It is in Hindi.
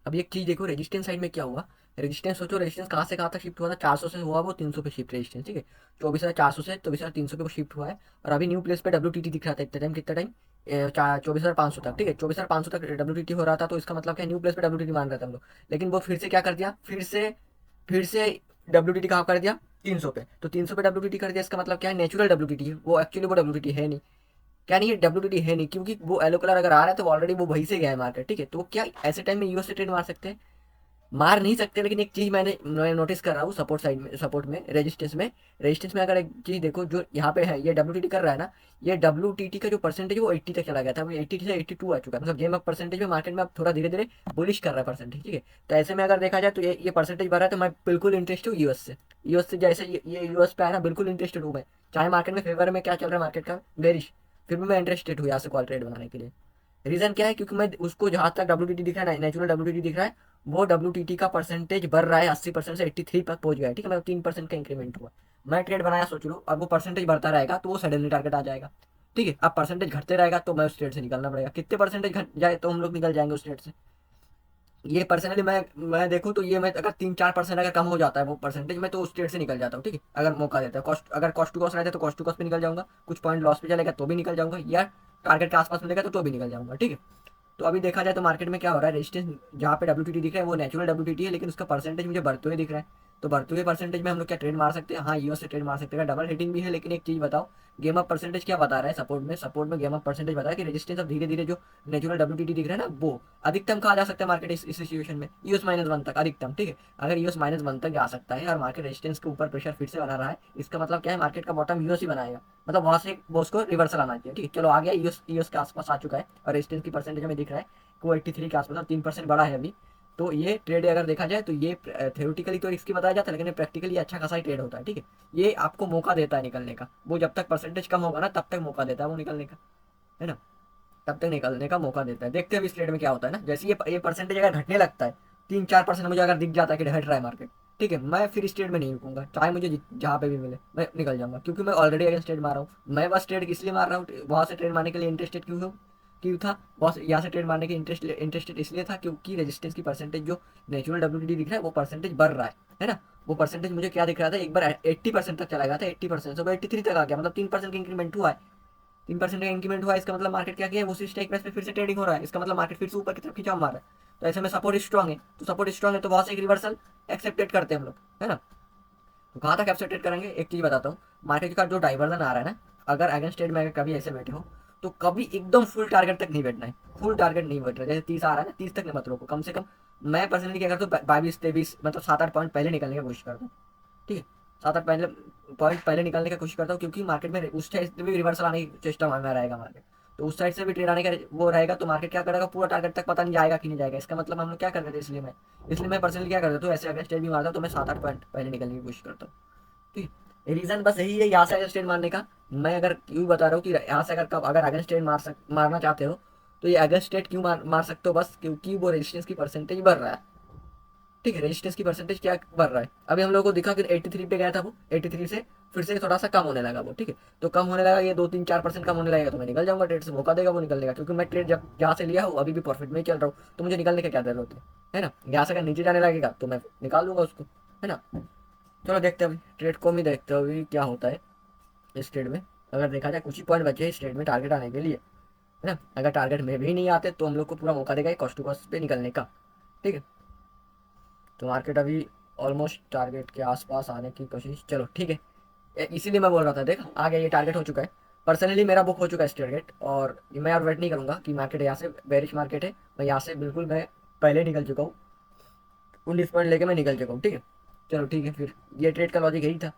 अभी एक चीज देखो, रेजिस्टेंस साइड में क्या हुआ। रेजिस्टेंस सोचो, रेजिस्टेंस कहाँ से कहाँ तक शिफ्ट हुआ था, 400 से हुआ वो 300 पे शिफ्ट रेजिस्टेंस, ठीक है। 24,400 से 24,300 पे वो शिफ्ट हुआ है। और अभी न्यू प्लेस पे डब्ल्यू दिख रहा था इतना टाइम, कितना टाइम, 24,500 तक, ठीक है। 24,500 तक डब्ल्यू हो रहा था, तो इसका मतलब क्या, न्यू प्लेस पे डब्ल्यू मान रहे थे हम लोग। लेकिन वो फिर से क्या कर दिया, फिर से डब्ल्यू कहाँ कर दिया, 300 पे। तो 300 पे डब्ल्यू कर दिया, इसका मतलब क्या है, नेचुरल डब्ल्यू है वो, एक्चुअली वो डब्ल्यू है नहीं। क्या नहीं है, डब्ल्यूटीटी है नहीं, क्योंकि वो येलो कलर अगर आ रहा है तो ऑलरेडी वो वहीं से गया है मार्केट, ठीक है। तो क्या ऐसे टाइम में यूएस से ट्रेड मार सकते हैं, मार नहीं सकते। लेकिन एक चीज मैं नोटिस कर रहा हूँ, सपोर्ट साइड में, सपोर्ट में, रेजिस्टेंस में अगर एक चीज देखो, जो यहाँ पे है ये डब्ल्यूटीटी कर रहा है ना, ये डब्ल्यूटीटी का जो परसेंटेज वो 80 तक चला गया था, वो 80 से 82 आ चुका है। मतलब गेम अप परसेंटेज में मार्केट में अब थोड़ा धीरे धीरे बुलिश कर रहा है परसेंटेज, ठीक है। तो ऐसे में अगर देखा जाए तो ये परसेंटेज बढ़ रहा है, तो मैं बिल्कुल इंटरेस्ट हूँ यूएस से। यूएस से जैसे ये यूएस पे है ना, बिल्कुल इंटरेस्टेड हूँ मैं। चाहे मार्केट में फेवर में क्या चल रहा है मार्केट का, बेरिश, फिर भी मैं इंटरेस्टेड हूँ यहाँ से कॉल ट्रेड बनाने के लिए। रीजन क्या है, क्योंकि मैं उसको जहां तक डब्ल्यू दिख रहा है, नेचुरल डब्ल्यू दिख रहा है, वो डब्ल्यू का परसेंटेज बढ़ रहा है, 80% से 83 तक पहुंच गया है, ठीक है। मतलब 3% का इंक्रीमेंट हुआ। मैं ट्रेड बनाया, सोच लो, अब वो परसेंटेज बढ़ता रहेगा तो वो सडनली टारगेट आ जाएगा, ठीक है। अब परसेंटेज घटते रहेगा तो मैं उस ट्रेड से निकलना पड़ेगा, कितने परसेंटेज घट जाए तो हम लोग निकल जाएंगे उस ट्रेड से। ये पर्सनली मैं देखूँ तो ये, मैं अगर 3-4% अगर कम हो जाता है वो परसेंटेज में, तो उस ट्रेड से निकल जाता हूँ, ठीक है। अगर मौका देता है, कॉस्ट अगर कॉस्ट टू कॉस्ट रहता है तो कॉस्ट टू कॉस्ट पे निकल जाऊंगा, कुछ पॉइंट लॉस पे चलेगा तो भी निकल जाऊंगा, या टारगेट के आसपास मिलेगा तो भी निकल जाऊंगा, ठीक है। तो अभी देखा जाए तो मार्केट में क्या हो रहा है, रेजिस्टेंस जहाँ पे डब्ल्यू दिख रहा है वो नेचुरल डब्ल्यू है, लेकिन उसका परसेंटेज मुझे बढ़ते हुए दिख रहा है। तो बढ़ते हुए परसेंटेज में हम लोग क्या ट्रेड मार सकते हैं, हाँ यूएस से ट्रेड मार सकते हैं, डबल हिटिंग भी है। लेकिन एक चीज बताओ, गेम ऑफ परसेंटेज क्या बता रहा है, सपोर्ट में गेम ऑफ परसेंटेज बता रहा है कि रेजिस्टेंस अब धीरे धीरे जो नेचुरल डब्ल्यू दिख रहा है ना, वो अधिकतम कहा जा सकता है मार्केट इस सिचुएशन में, यूएस-1 तक अधिकतम, ठीक है। अगर यूएस-1 तक जा सकता है और मार्केट रेजिस्टेंस के ऊपर प्रेशर फिर से बना रहा है, इसका मतलब क्या है, मार्केट का बॉटम यूएस ही बनाएगा। मतलब वहां से वो उसको रिवर्सल आना चाहिए, ठीक है। चलो आ गया, यूएस के आसपास आ चुका है और रेजिस्टेंस की परसेंटेज हमें दिख रहा है को 83 के आसपास, 3% बढ़ा है अभी। तो ये ट्रेड अगर देखा जाए तो ये थ्योरेटिकली तो रिस्की बताया जाता है, लेकिन प्रैक्टिकली अच्छा खासा ही ट्रेड होता है, ठीक है। ये आपको मौका देता है निकलने का, वो जब तक परसेंटेज कम होगा ना तब तक मौका देता है वो निकलने का, है ना। तब तक निकलने का मौका देता है। देखते हैं इस ट्रेड में क्या होता है ना, जैसे ये परसेंटेज अगर घटने लगता है, 3-4% मुझे अगर दिख जाता है कि घट रहा है मार्केट, ठीक है, मैं फिर इस ट्रेड में नहीं रुकूंगा, चाहे मुझे जहाँ पे भी मिले मैं निकल जाऊंगा, क्योंकि मैं ऑलरेडी अगेंस्ट ट्रेड मार रहा हूँ। मैं बस ट्रेड इसलिए मार रहा हूँ, वहां से ट्रेड मारने के लिए इंटरेस्टेड क्यों था, बॉस यहाँ से ट्रेड मारने के इंटरेस्टेड इसलिए था क्योंकि रेजिस्टेंस की परसेंटेज जो नेचुरल डब्ल्यू दिख रहा है वो परसेंटेज बढ़ रहा है ना। वो परसेंटेज मुझे क्या दिख रहा था, एक बार 80% तक चला गया था, 80% से 83 तक आ गया, मतलब 3% का इंक्रीमेंट हुआ है। 3% का इंक्रीमेंट हुआ है, इसका मतलब मार्केट क्या किया है, उसी स्टेक प्राइस पे फिर से ट्रेडिंग हो रहा है, इसका मतलब मार्केट फिर से ऊपर की तरफ खिंचाव मार रहा है। तो ऐसे में सपोर्ट स्ट्रॉन्ग है, तो सपोर्ट स्ट्रॉन्ग है तो वहां से एक रिवर्सल एक्सेप्टेड करते हैं हम लोग, है ना। तो कहाँ तक एक्सेप्टेड करेंगे, एक चीज बताता हूँ, मार्केट का जो डाइवर्जन आ रहा है ना, अगर अगेंस्ट ट्रेड में अगर कभी ऐसे बैठे हो तो कभी एकदम फुल टारगेट तक नहीं बैठना है, फुल टारगेट नहीं बैठ रहा है। जैसे 30 आ रहा है ना, 30 तक नहीं मत रोको, कम से कम। मैं पर्सनली क्या करता हूँ, 22-23, मतलब 7-8 पॉइंट पहले निकलने की कोशिश करता हूँ, ठीक है। 7-8 पहले पॉइंट पहले निकालने की कोशिश करता हूँ, क्योंकि मार्केट में उस साइड से भी रिवर्सल आने की चेष्टा में रहेगा मार्केट। तो उस साइड से भी ट्रेड आने का वो रहेगा, तो मार्केट क्या करेगा, पूरा टारगेट तक पता नहीं जाएगा कि नहीं जाएगा, इसका मतलब हम लोग क्या कर रहे थे। इसलिए मैं पर्सनली क्या करता हूँ, ऐसे अगर स्टेट भी मारता हूँ तो मैं 7-8 पॉइंट पहले निकलने की कोशिश करता हूँ, ठीक है। रीजन बस यही है, यहाँ से अगर स्टेट मारने का। मैं अगर यूँ बता रहा हूँ कि यहाँ से अगर अगेंस्ट स्टेट मारना चाहते हो, तो ये अगेंस्ट स्टेट क्यों मार सकते हो, बस क्योंकि वो रेजिस्टेंस की परसेंटेज बढ़ रहा है, ठीक है। रेजिस्टेंस की परसेंटेज क्या बढ़ रहा है, अभी हम लोगों को दिखा कि 83 पे गया था वो, 83 से फिर से थोड़ा सा कम होने लगा वो, ठीक है। तो कम होने लगा, ये 2-3-4% कम होने लगेगा तो मैं निकल जाऊंगा ट्रेड से, मौका देगा वो निकलने का, क्योंकि मैं ट्रेड जब जहाँ से लिया हूँ अभी भी प्रॉफिट में ही चल रहा हूँ, तो मुझे निकलने का क्या जरूरत है ना। यहाँ से अगर नीचे जाने लगेगा तो मैं निकाल लूंगा उसको, है ना। चलो देखते हैं अभी ट्रेड को भी, देखते हैं अभी क्या होता है इस ट्रेड में। अगर देखा जाए कुछ ही पॉइंट बचे इस ट्रेड में टारगेट आने के लिए, है ना। अगर टारगेट में भी नहीं आते तो हम लोग को पूरा मौका देगा कॉस्ट टू कॉस्ट पे निकलने का, ठीक है। तो मार्केट अभी ऑलमोस्ट टारगेट के आसपास आने की कोशिश, चलो ठीक है। इसीलिए मैं बोल रहा था, देख आ गया, ये टारगेट हो चुका है। पर्सनली मेरा बुक हो चुका है इस टारगेट, और मैं और वेट नहीं करूंगा कि मार्केट यहाँ से बेरिश मार्केट है, मैं यहाँ से बिल्कुल मैं पहले निकल चुका हूँ, 19 पॉइंट लेके मैं निकल चुका हूँ, ठीक है। चलो ठीक है, फिर ये ट्रेड का लॉजिक यही था।